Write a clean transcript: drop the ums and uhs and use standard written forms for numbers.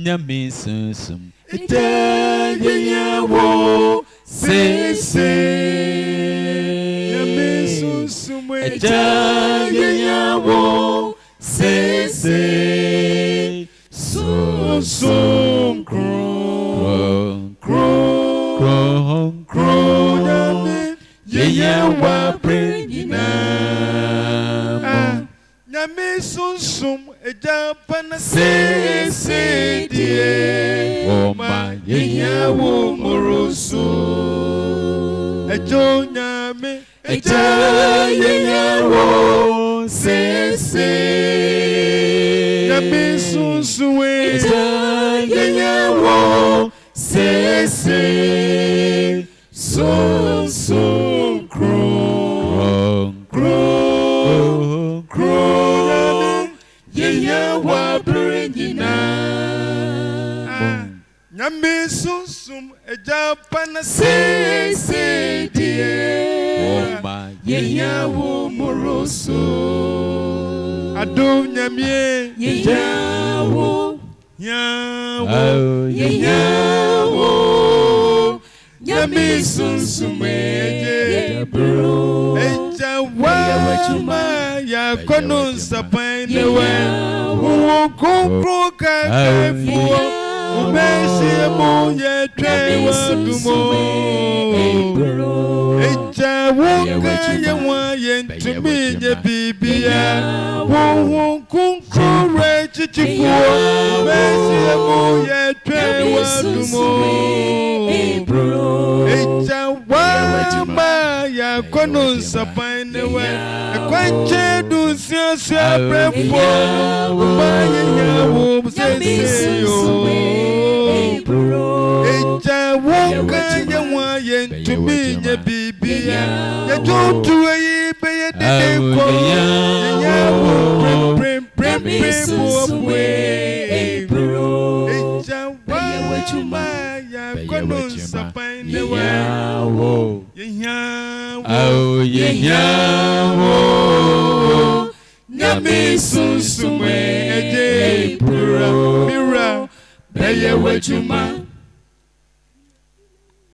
nyame sunsum Yehia wo sese nyame sunsum Yehia wo sese sunsum kron nyame Yehia wa prendina nyame sunsum ejapana sese die oma Yehia wo moroso ejo nyame Yehia wo sese nyame sunsum Yehia wo sese sunsum kron Yehia wa prendina nyame sunsum ejapana sese die oma Yehia wo moroso ado nyame Yehia wo Yehia wo nyame sunsum ejabro ejawa ya kono sapan newe wo konkro kakafo umesi mo ye trewa dumo ejawo ka ye wa ye ntumi ye bibia wo konkro re chichifo umesi mo ye trewa dumo ejawa ya kono sapan newe ekwanche du siasu aprefo ma Yehia wo sese yo ejawo ka ye wa ye ntumi ye bibia ye jotu yi be ye de ko Yehia wo prem ejawa ya kono sapan newe Yehia wo nyame sunsum eje pura mira beye wachuma